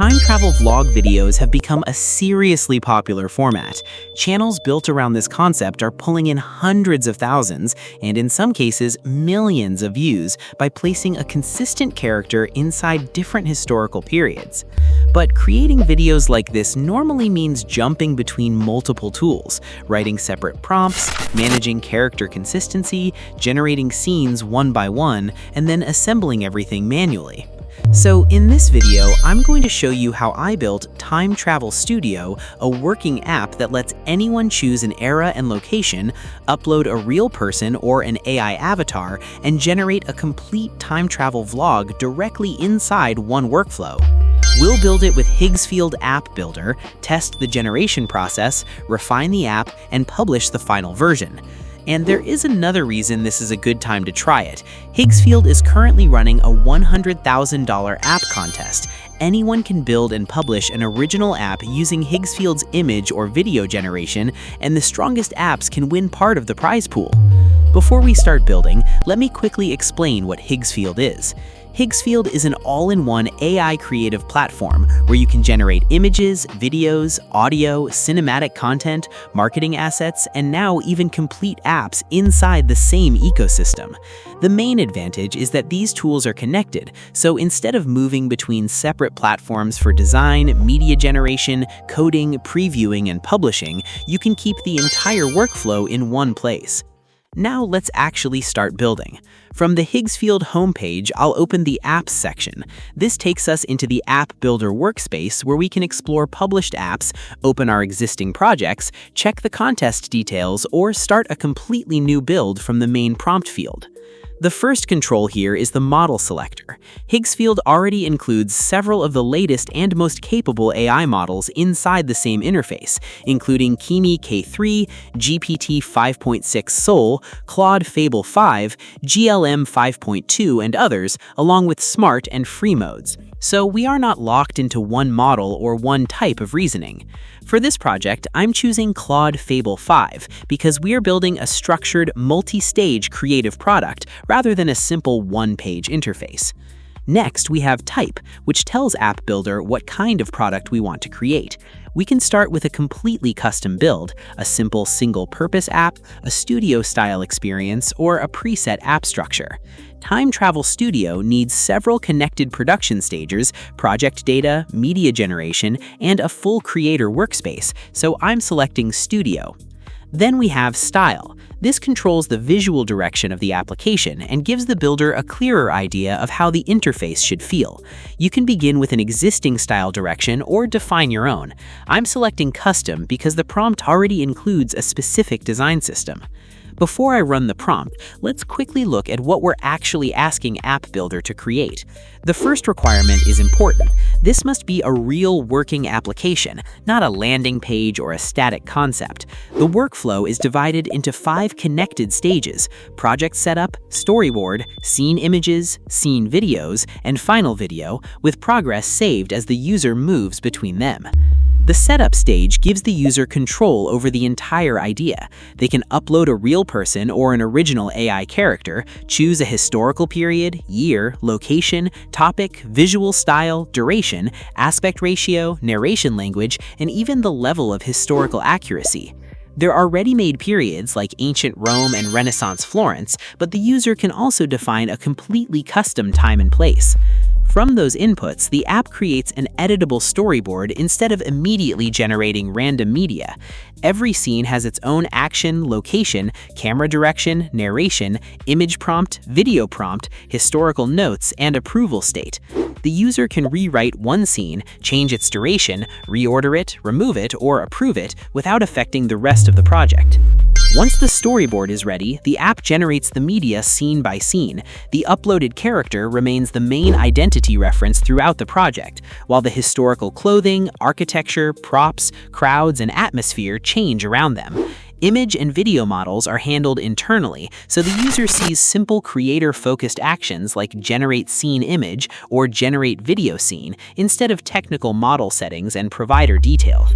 Time travel vlog videos have become a seriously popular format. Channels built around this concept are pulling in hundreds of thousands, and in some cases, millions of views by placing a consistent character inside different historical periods. But creating videos like this normally means jumping between multiple tools, writing separate prompts, managing character consistency, generating scenes one by one, and then assembling everything manually. So in this video, I'm going to show you how I built Time Travel Studio, a working app that lets anyone choose an era and location, upload a real person or an AI avatar, and generate a complete time travel vlog directly inside one workflow. We'll build it with Higgsfield App Builder, test the generation process, refine the app, and publish the final version. And there is another reason this is a good time to try it. Higsfield is currently running a $100,000 app contest. Anyone can build and publish an original app using Higgsfield's image or video generation, and the strongest apps can win part of the prize pool. Before we start building, let me quickly explain what Higgsfield is. Higgsfield is an all-in-one AI creative platform where you can generate images, videos, audio, cinematic content, marketing assets, and now even complete apps inside the same ecosystem. The main advantage is that these tools are connected, so instead of moving between separate platforms for design, media generation, coding, previewing, and publishing, you can keep the entire workflow in one place. Now let's actually start building. From the Higgsfield homepage, I'll open the Apps section. This takes us into the App Builder workspace where we can explore published apps, open our existing projects, check the contest details, or start a completely new build from the main prompt field. The first control here is the model selector. Higgsfield already includes several of the latest and most capable AI models inside the same interface, including Kimi K3, GPT 5.6 Sol, Claude Fable 5, GLM 5.2, and others, along with smart and free modes. So we are not locked into one model or one type of reasoning. For this project, I'm choosing Claude Fable 5 because we are building a structured, multi-stage creative product rather than a simple one-page interface. Next, we have Type, which tells App Builder what kind of product we want to create. We can start with a completely custom build, a simple single-purpose app, a studio-style experience, or a preset app structure. Time Travel Studio needs several connected production stages, project data, media generation, and a full creator workspace, so I'm selecting Studio. Then we have Style. This controls the visual direction of the application and gives the builder a clearer idea of how the interface should feel. You can begin with an existing style direction or define your own. I'm selecting Custom because the prompt already includes a specific design system. Before I run the prompt, let's quickly look at what we're actually asking App Builder to create. The first requirement is important. This must be a real working application, not a landing page or a static concept. The workflow is divided into 5 connected stages: project setup, storyboard, scene images, scene videos, and final video, with progress saved as the user moves between them. The setup stage gives the user control over the entire idea. They can upload a real person or an original AI character, choose a historical period, year, location, topic, visual style, duration, aspect ratio, narration language, and even the level of historical accuracy. There are ready-made periods like ancient Rome and Renaissance Florence, but the user can also define a completely custom time and place. From those inputs, the app creates an editable storyboard instead of immediately generating random media. Every scene has its own action, location, camera direction, narration, image prompt, video prompt, historical notes, and approval state. The user can rewrite one scene, change its duration, reorder it, remove it, or approve it without affecting the rest of the project. Once the storyboard is ready, the app generates the media scene by scene. The uploaded character remains the main identity reference throughout the project, while the historical clothing, architecture, props, crowds, and atmosphere change around them. Image and video models are handled internally, so the user sees simple creator-focused actions like generate scene image or generate video scene instead of technical model settings and provider detail.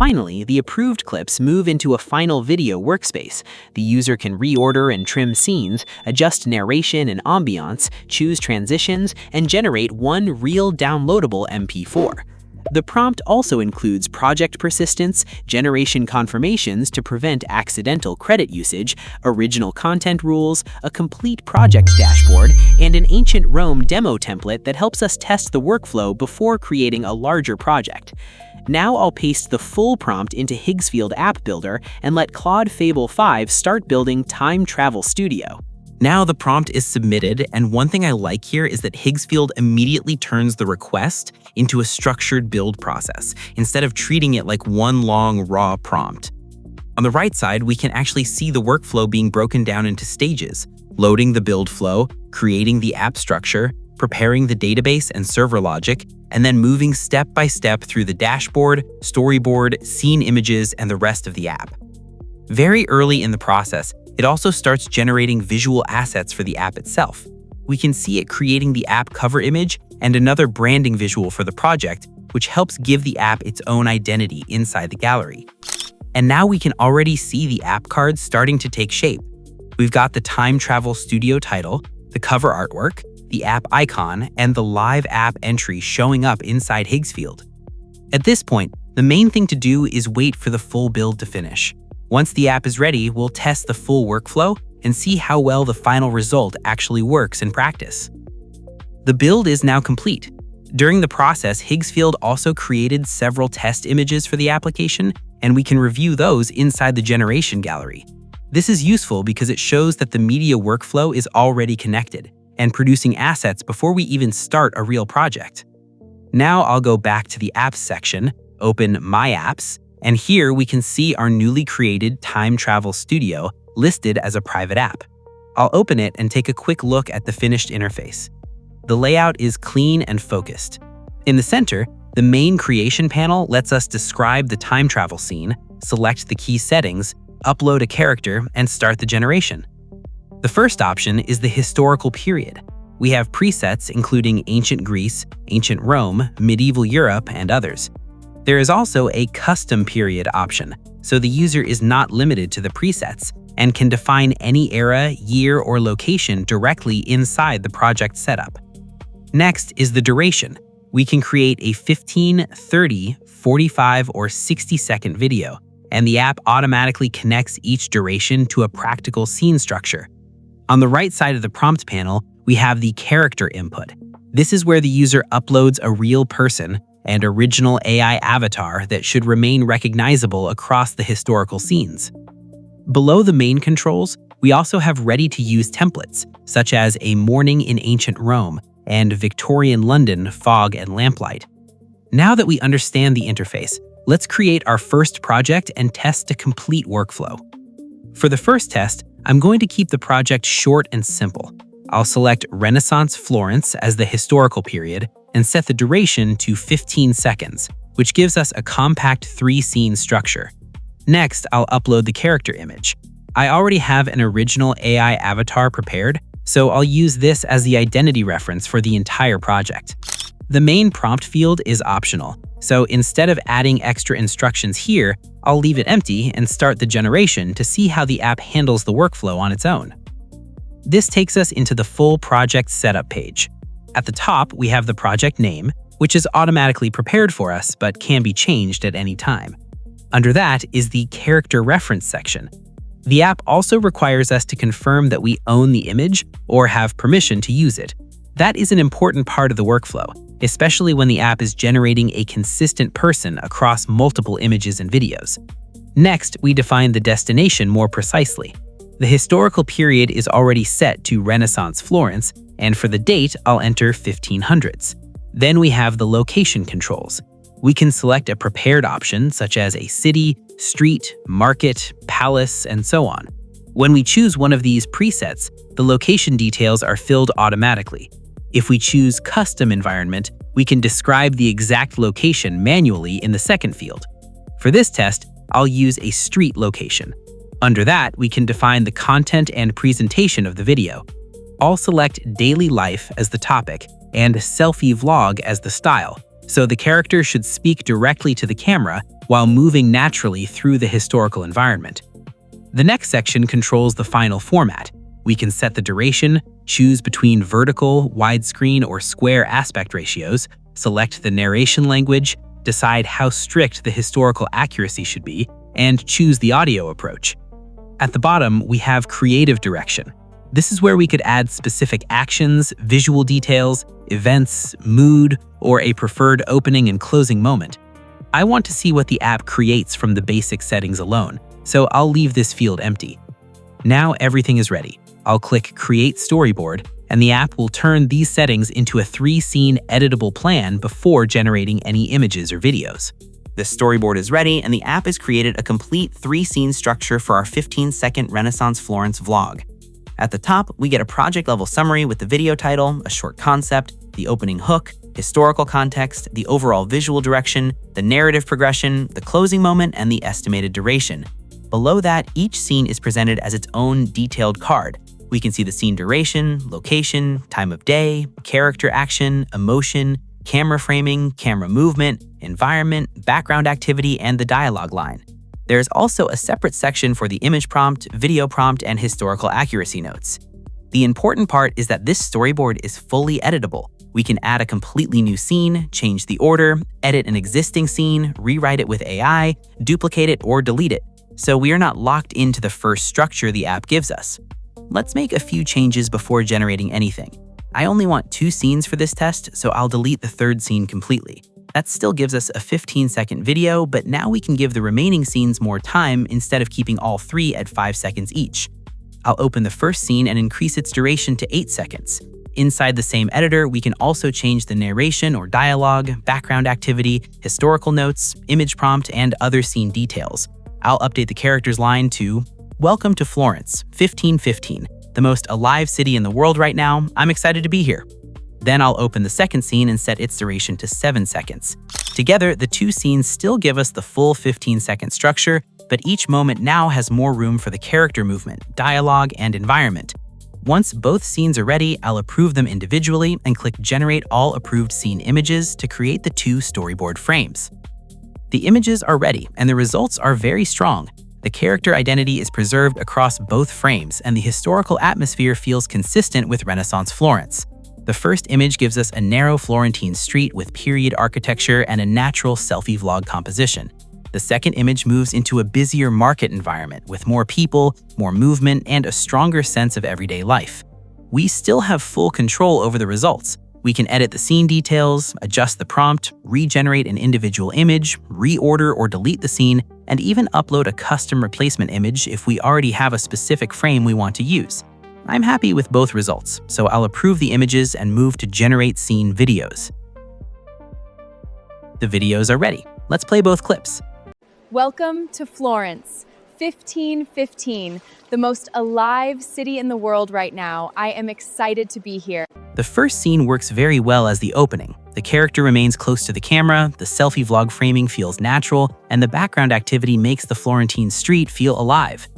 Finally, the approved clips move into a final video workspace. The user can reorder and trim scenes, adjust narration and ambiance, choose transitions, and generate one real downloadable MP4. The prompt also includes project persistence, generation confirmations to prevent accidental credit usage, original content rules, a complete project dashboard, and an ancient Rome demo template that helps us test the workflow before creating a larger project. Now I'll paste the full prompt into Higgsfield App Builder and let Claude Fable 5 start building Time Travel Studio. Now the prompt is submitted, and one thing I like here is that Higgsfield immediately turns the request into a structured build process, instead of treating it like one long, raw prompt. On the right side, we can actually see the workflow being broken down into stages: loading the build flow, creating the app structure, preparing the database and server logic, and then moving step by step through the dashboard, storyboard, scene images, and the rest of the app. Very early in the process, it also starts generating visual assets for the app itself. We can see it creating the app cover image and another branding visual for the project, which helps give the app its own identity inside the gallery. And now we can already see the app cards starting to take shape. We've got the Time Travel Studio title, the cover artwork, the app icon, and the live app entry showing up inside Higgsfield. At this point, the main thing to do is wait for the full build to finish. Once the app is ready, we'll test the full workflow and see how well the final result actually works in practice. The build is now complete. During the process, Higgsfield also created several test images for the application, and we can review those inside the generation gallery. This is useful because it shows that the media workflow is already connected and producing assets before we even start a real project. Now I'll go back to the Apps section, open My Apps, and here we can see our newly created Time Travel Studio listed as a private app. I'll open it and take a quick look at the finished interface. The layout is clean and focused. In the center, the main creation panel lets us describe the time travel scene, select the key settings, upload a character, and start the generation. The first option is the historical period. We have presets including ancient Greece, ancient Rome, medieval Europe, and others. There is also a custom period option, so the user is not limited to the presets and can define any era, year, or location directly inside the project setup. Next is the duration. We can create a 15, 30, 45, or 60-second video, and the app automatically connects each duration to a practical scene structure. On the right side of the prompt panel, we have the character input. This is where the user uploads a real person and original AI avatar that should remain recognizable across the historical scenes. Below the main controls, we also have ready-to-use templates, such as a morning in ancient Rome and Victorian London fog and lamplight. Now that we understand the interface, let's create our first project and test a complete workflow. For the first test, I'm going to keep the project short and simple. I'll select Renaissance Florence as the historical period and set the duration to 15 seconds, which gives us a compact 3-scene structure. Next, I'll upload the character image. I already have an original AI avatar prepared, so I'll use this as the identity reference for the entire project. The main prompt field is optional, so instead of adding extra instructions here, I'll leave it empty and start the generation to see how the app handles the workflow on its own. This takes us into the full project setup page. At the top, we have the project name, which is automatically prepared for us but can be changed at any time. Under that is the character reference section. The app also requires us to confirm that we own the image or have permission to use it. That is an important part of the workflow, especially when the app is generating a consistent person across multiple images and videos. Next, we define the destination more precisely. The historical period is already set to Renaissance Florence, and for the date, I'll enter 1500s. Then we have the location controls. We can select a prepared option such as a city, street, market, palace, and so on. When we choose one of these presets, the location details are filled automatically. If we choose custom environment, we can describe the exact location manually in the second field. For this test, I'll use a street location. Under that, we can define the content and presentation of the video. I'll select daily life as the topic and selfie vlog as the style, So the character should speak directly to the camera while moving naturally through the historical environment. The next section controls the final format. We can set the duration, choose between vertical, widescreen, or square aspect ratios, select the narration language, decide how strict the historical accuracy should be, and choose the audio approach. At the bottom, we have creative direction. This is where we could add specific actions, visual details, events, mood, or a preferred opening and closing moment. I want to see what the app creates from the basic settings alone, so I'll leave this field empty. Now everything is ready. I'll click Create Storyboard, and the app will turn these settings into a 3-scene editable plan before generating any images or videos. The storyboard is ready, and the app has created a complete 3-scene structure for our 15-second Renaissance Florence vlog. At the top, we get a project-level summary with the video title, a short concept, the opening hook, historical context, the overall visual direction, the narrative progression, the closing moment, and the estimated duration. Below that, each scene is presented as its own detailed card. We can see the scene duration, location, time of day, character action, emotion, camera framing, camera movement, environment, background activity, and the dialogue line. There's also a separate section for the image prompt, video prompt, and historical accuracy notes. The important part is that this storyboard is fully editable. We can add a completely new scene, change the order, edit an existing scene, rewrite it with AI, duplicate it, or delete it. So we are not locked into the first structure the app gives us. Let's make a few changes before generating anything. I only want 2 scenes for this test, so I'll delete the 3rd scene completely. That still gives us a 15-second video, but now we can give the remaining scenes more time instead of keeping all 3 at 5 seconds each. I'll open the first scene and increase its duration to 8 seconds. Inside the same editor, we can also change the narration or dialogue, background activity, historical notes, image prompt, and other scene details. I'll update the character's line to, "Welcome to Florence, 1515, the most alive city in the world right now. I'm excited to be here." Then I'll open the second scene and set its duration to 7 seconds. Together, the 2 scenes still give us the full 15-second structure, but each moment now has more room for the character movement, dialogue, and environment. Once both scenes are ready, I'll approve them individually and click Generate All Approved Scene Images to create the 2 storyboard frames. The images are ready, and the results are very strong. The character identity is preserved across both frames, and the historical atmosphere feels consistent with Renaissance Florence. The first image gives us a narrow Florentine street with period architecture and a natural selfie vlog composition. The second image moves into a busier market environment with more people, more movement, and a stronger sense of everyday life. We still have full control over the results. We can edit the scene details, adjust the prompt, regenerate an individual image, reorder or delete the scene, and even upload a custom replacement image if we already have a specific frame we want to use. I'm happy with both results, so I'll approve the images and move to Generate Scene Videos. The videos are ready. Let's play both clips. Welcome to Florence, 1515, the most alive city in the world right now. I am excited to be here. The first scene works very well as the opening. The character remains close to the camera, the selfie vlog framing feels natural, and the background activity makes the Florentine street feel alive.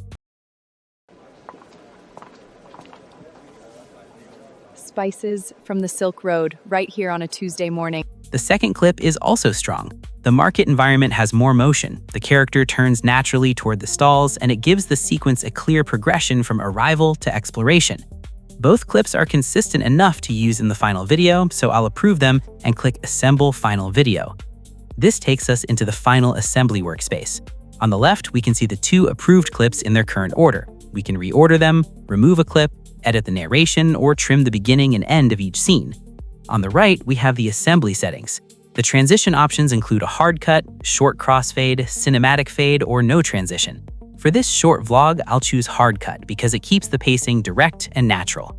Spices from the Silk Road, right here on a Tuesday morning. The second clip is also strong. The market environment has more motion. The character turns naturally toward the stalls, and it gives the sequence a clear progression from arrival to exploration. Both clips are consistent enough to use in the final video, so I'll approve them and click Assemble Final Video. This takes us into the final assembly workspace. On the left, we can see the 2 approved clips in their current order. We can reorder them, remove a clip, edit the narration, or trim the beginning and end of each scene. On the right, we have the assembly settings. The transition options include a hard cut, short crossfade, cinematic fade, or no transition. For this short vlog, I'll choose hard cut because it keeps the pacing direct and natural.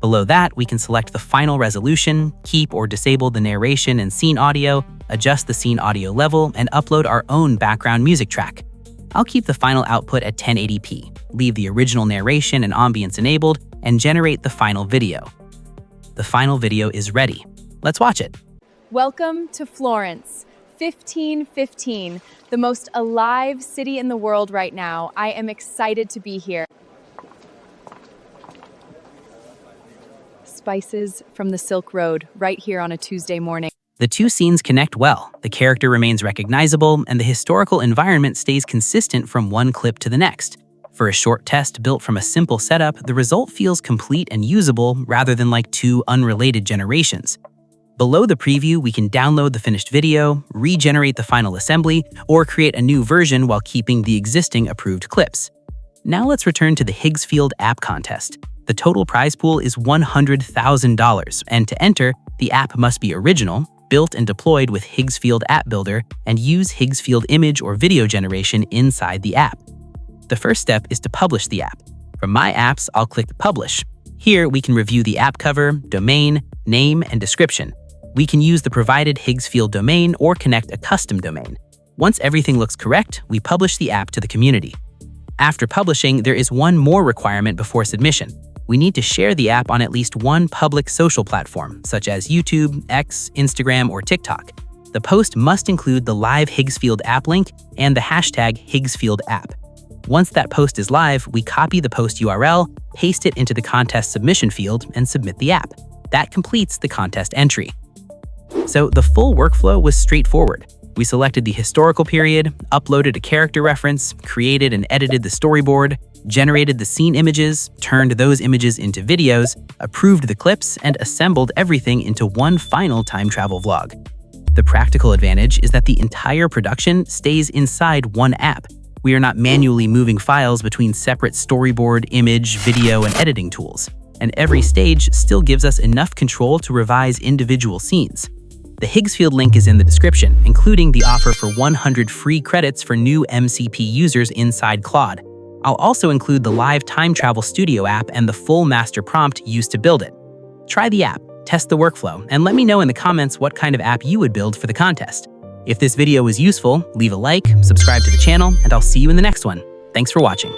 Below that, we can select the final resolution, keep or disable the narration and scene audio, adjust the scene audio level, and upload our own background music track. I'll keep the final output at 1080p, leave the original narration and ambience enabled, and generate the final video. The final video is ready. Let's watch it. Welcome to Florence, 1515, the most alive city in the world right now. I am excited to be here. Spices from the Silk Road, right here on a Tuesday morning. The two scenes connect well, the character remains recognizable, and the historical environment stays consistent from one clip to the next. For a short test built from a simple setup, the result feels complete and usable rather than like two unrelated generations. Below the preview, we can download the finished video, regenerate the final assembly, or create a new version while keeping the existing approved clips. Now let's return to the Higgsfield App Contest. The total prize pool is $100,000, and to enter, the app must be original, built and deployed with Higgsfield App Builder, and use Higgsfield image or video generation inside the app. The first step is to publish the app. From My Apps, I'll click Publish. Here, we can review the app cover, domain, name, and description. We can use the provided Higgsfield domain or connect a custom domain. Once everything looks correct, we publish the app to the community. After publishing, there is one more requirement before submission. We need to share the app on at least one public social platform, such as YouTube, X, Instagram, or TikTok. The post must include the live Higgsfield app link and the hashtag Higgsfield app. Once that post is live, we copy the post URL, paste it into the contest submission field, and submit the app. That completes the contest entry. So the full workflow was straightforward. We selected the historical period, uploaded a character reference, created and edited the storyboard, generated the scene images, turned those images into videos, approved the clips, and assembled everything into one final time travel vlog. The practical advantage is that the entire production stays inside one app. We are not manually moving files between separate storyboard, image, video, and editing tools. And every stage still gives us enough control to revise individual scenes. The Higsfield link is in the description, including the offer for 100 free credits for new MCP users inside Claude. I'll also include the live Time Travel Studio app and the full master prompt used to build it. Try the app, test the workflow, and let me know in the comments what kind of app you would build for the contest. If this video was useful, leave a like, subscribe to the channel, and I'll see you in the next one. Thanks for watching.